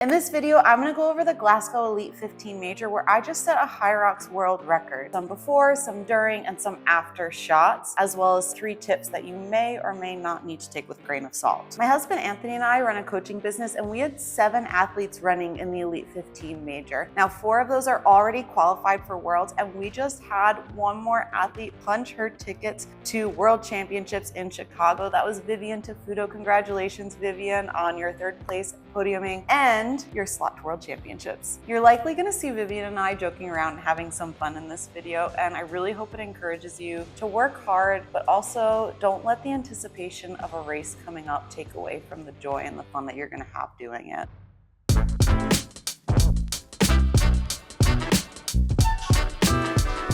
In this video, I'm going to go over the Glasgow Elite 15 Major where I just set a HYROX world record. Some before, some during, and some after shots, as well as 3 tips that you may or may not need to take with a grain of salt. My husband Anthony and I run a coaching business and we had 7 athletes running in the Elite 15 Major. Now 4 of those are already qualified for Worlds and we just had one more athlete punch her tickets to World Championships in Chicago. That was Vivian Tafuto. Congratulations, Vivian, on your 3rd place podiuming and your slot to World Championships. You're likely going to see Vivian and I joking around and having some fun in this video, and I really hope it encourages you to work hard, but also don't let the anticipation of a race coming up take away from the joy and the fun that you're going to have doing it.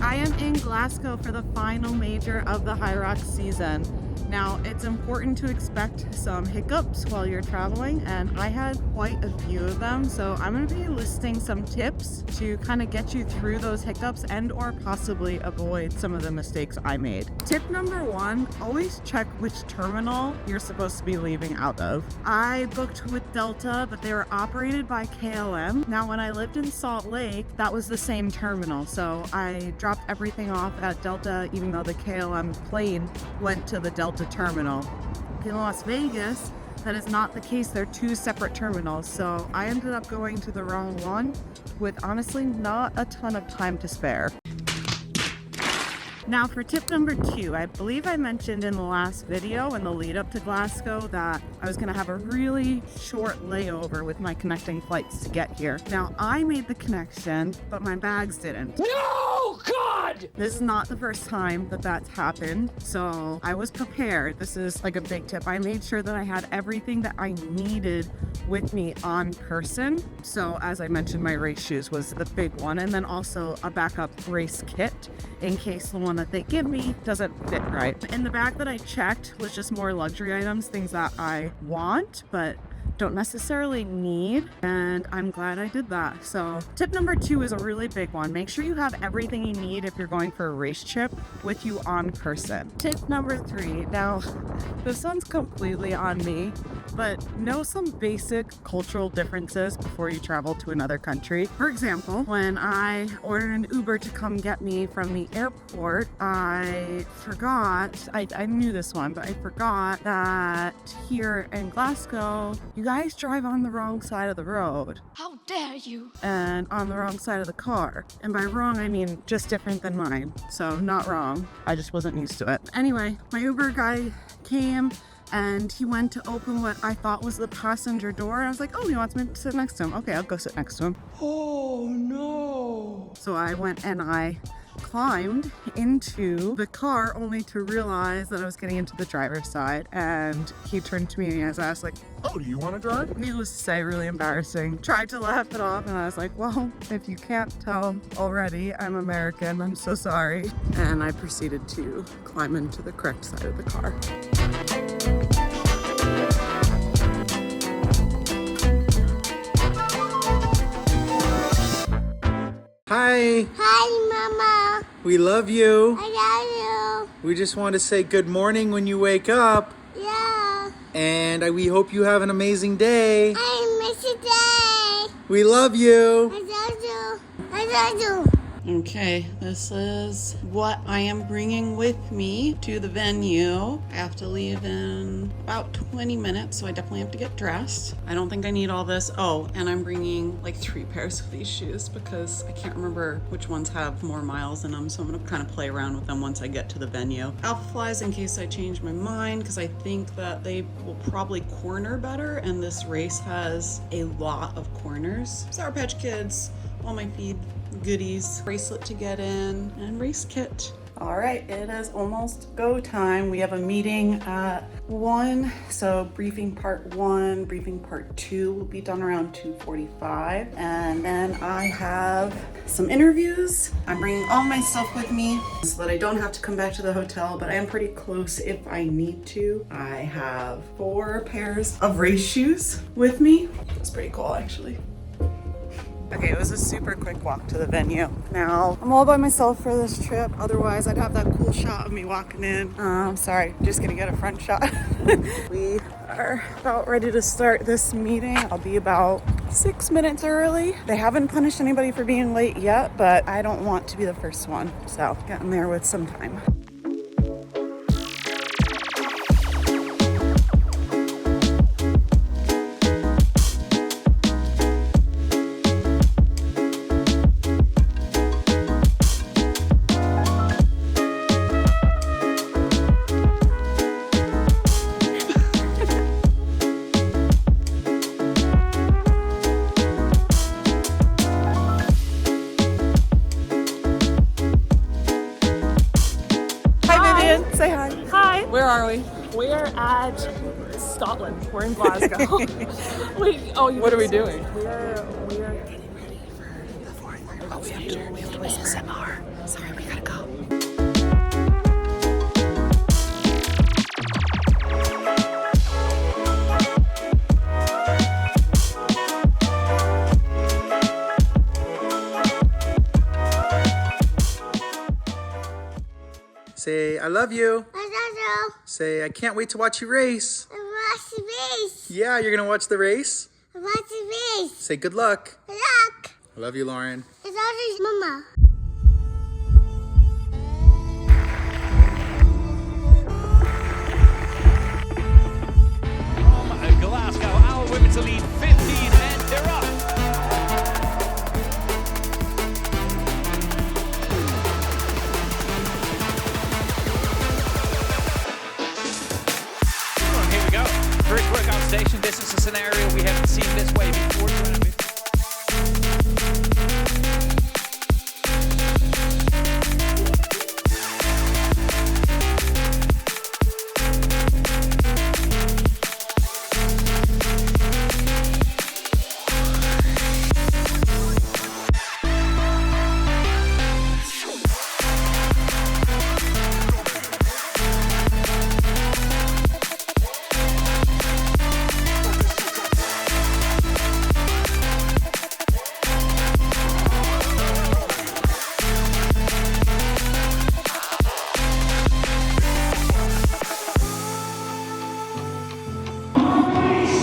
I am in Glasgow for the final major of the HYROX season. Now, it's important to expect some hiccups while you're traveling, and I had quite a few of them, so I'm going to be listing some tips to kind of get you through those hiccups and or possibly avoid some of the mistakes I made. Tip number 1, always check which terminal you're supposed to be leaving out of. I booked with Delta, but they were operated by KLM. Now, when I lived in Salt Lake, that was the same terminal, so I dropped everything off at Delta, even though the KLM plane went to the Delta terminal. In Las Vegas, that is not the case. They're 2 separate terminals, so I ended up going to the wrong one with honestly not a ton of time to spare. Now for tip number 2, I believe I mentioned in the last video in the lead up to Glasgow that I was going to have a really short layover with my connecting flights to get here. Now I made the connection, but my bags didn't. No, God! This is not the first time that that's happened, so I was prepared. This is like a big tip. I made sure that I had everything that I needed with me on person. So as I mentioned, my race shoes was the big one, and then also a backup race kit in case the one that they give me doesn't fit right. In the bag that I checked was just more luxury items, things that I want but don't necessarily need, and I'm glad I did that. So tip number 2 is a really big one. Make sure you have everything you need if you're going for a race trip with you on person. Tip number 3, now this one's completely on me, but know some basic cultural differences before you travel to another country. For example, when I ordered an Uber to come get me from the airport, I knew this one, but I forgot that here in Glasgow, you guys drive on the wrong side of the road. How dare you? And on the wrong side of the car. And by wrong, I mean just different than mine. So not wrong. I just wasn't used to it. Anyway, my Uber guy came and he went to open what I thought was the passenger door. And I was like, oh, he wants me to sit next to him. Okay, I'll go sit next to him. Oh, no. So I went and I climbed into the car only to realize that I was getting into the driver's side, and he turned to me and he asked like, oh, do you want to drive? Needless to say, really embarrassing. Tried to laugh it off and I was like, well, if you can't tell already, I'm American, I'm so sorry. And I proceeded to climb into the correct side of the car. Hi. Hi, Mama. We love you. I love We just want to say good morning when you wake up. you. Yeah. And we hope you have an amazing day. I miss you today. We love you. I love you. I love you. Okay, this is what I am bringing with me to the venue. I have to leave in about 20 minutes, so I definitely have to get dressed. I don't think I need all this. Oh, and I'm bringing like 3 pairs of these shoes because I can't remember which ones have more miles in them, so I'm gonna kind of play around with them once I get to the venue. Alpha Flies in case I change my mind, because I think that they will probably corner better, and this race has a lot of corners. Sour Patch Kids, all my feed goodies, bracelet to get in, and race kit. All right, it is almost go time. We have a meeting at 1, so briefing part 1, briefing part 2 will be done around 2:45, and then I have some interviews. I'm bringing all my stuff with me so that I don't have to come back to the hotel, but I am pretty close if I need to. I have 4 pairs of race shoes with me. That's pretty cool, actually. Okay, it was a super quick walk to the venue. Now, I'm all by myself for this trip. Otherwise, I'd have that cool shot of me walking in. Sorry, just gonna get a front shot. We are about ready to start this meeting. I'll be about 6 minutes early. They haven't punished anybody for being late yet, but I don't want to be the first one. So getting there with some time. Say hi. Hi. Where are we? We're at Scotland. We're in Glasgow. What are we doing? We're getting ready for the fourth. Oh, we have to do ASMR. Sorry, we gotta go. Say, I love you. I love you. Say, I can't wait to watch you race. I watch the race. Yeah, you're gonna watch the race? I watch the race. Say, good luck. Look. I love you, Lauren. It's always Mama. From Glasgow, our women to lead 15 and they're up. Here we go. First workout station. This is a scenario we haven't seen this way before.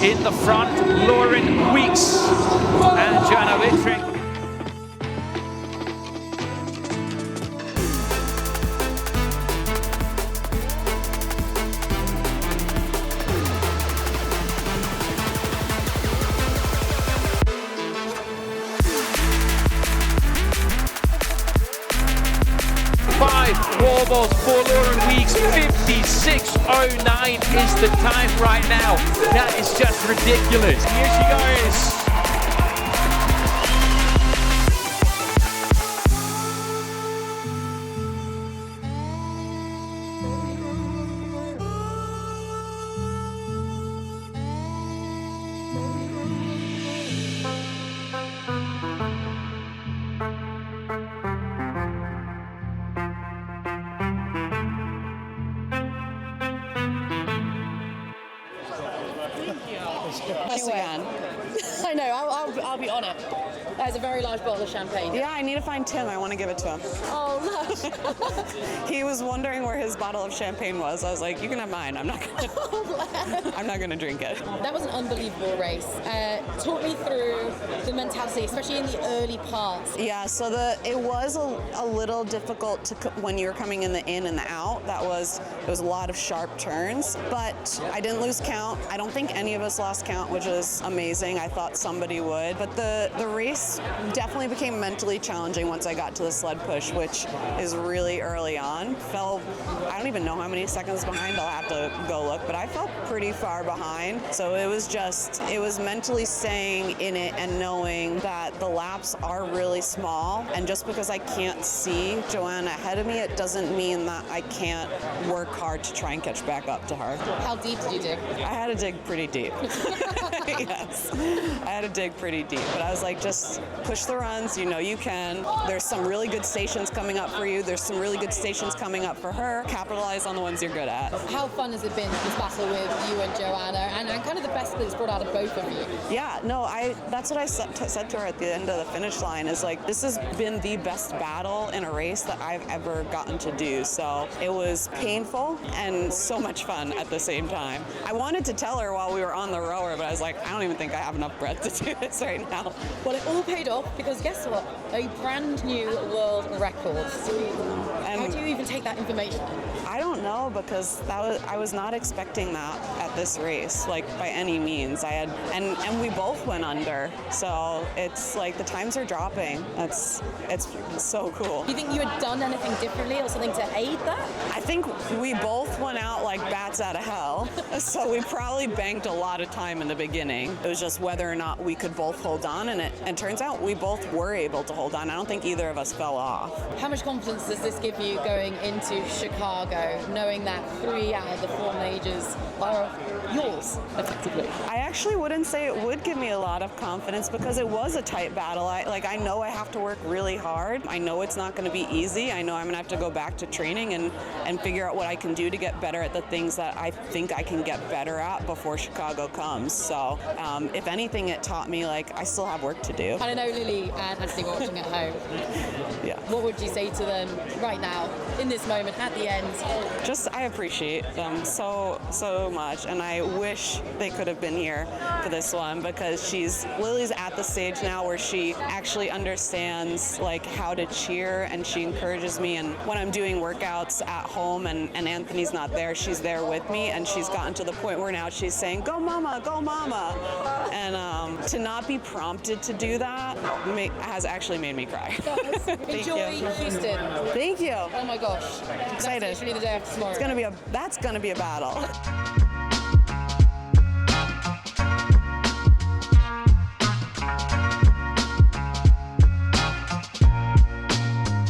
In the front, Lauren Weeks and Joanna Wietrzyk. Five wobbles for Lauren Weeks. 56.09 is the time right now. That is just ridiculous. Here she goes. Joanne. I know, I'll be on it. There's a very large bottle of champagne. Yeah, I need to find Tim. I want to give it to him. Oh, no. He was wondering where his bottle of champagne was. I was like, you can have mine. I'm not gonna drink it. That was an unbelievable race. Talk me through the mentality, especially in the early parts. Yeah, so it was a little difficult when you were coming in and the out. It was a lot of sharp turns, but I didn't lose count. I don't think any of us lost count, which is amazing. I thought somebody would, but the race definitely became mentally challenging once I got to the sled push, which is really early on. I don't even know how many seconds behind. I'll have to go look, but I felt pretty far behind. So it was mentally staying in it and knowing that the laps are really small, and just because I can't see Joanna ahead of me, it doesn't mean that I can't work hard to try and catch back up to her. How deep did you dig? I had to dig pretty deep. Yes, I had to dig pretty deep, but I was like, just push the runs, you can. There's some really good stations coming up for you. There's some really good stations coming up for her. Capitalize on the ones you're good at. How fun has it been, this battle with you and Joanna, and kind of the best that it's brought out of both of you? Yeah, no, that's what I said to her at the end of the finish line, is like, this has been the best battle in a race that I've ever gotten to do. So it was painful and so much fun at the same time. I wanted to tell her while we were on the rower, but I was like, I don't even think I have enough breath to do this right now. Well, it all paid off because guess what? A brand new world record. How do you even take that information? I don't know, because I was not expecting that at this race, like by any means. And we both went under, so it's like the times are dropping. It's so cool. Do you think you had done anything differently or something to aid that? I think we both went out like bats out of hell, so we probably banked a lot of time in the beginning. It was just whether or not we could both hold on, and it turns out we both were able to hold on. I don't think either of us fell off. How much confidence does this give you going into Chicago, knowing that 3 out of the 4 majors are yours, effectively? I actually wouldn't say it would give me a lot of confidence, because it was a tight battle. I know I have to work really hard. I know it's not going to be easy. I know I'm going to have to go back to training and figure out what I can do to get better at the things that I think I can get better at before Chicago comes. So if anything, it taught me I still have work to do. And I know Lily and Anthony were watching at home. Yeah. What would you say to them right now, in this moment, at the end? Just, I appreciate them so much, and I wish they could have been here for this one, because Lily's at the stage now where she actually understands how to cheer, and she encourages me, and when I'm doing workouts at home and Anthony's not there, she's there with me, and she's gotten to the point where now she's saying, "Go mama, go mama," and to not be prompted to do that has actually made me cry. Enjoy Houston. Thank you. Oh my gosh. Excited. That's literally the day after tomorrow. That's gonna be a battle.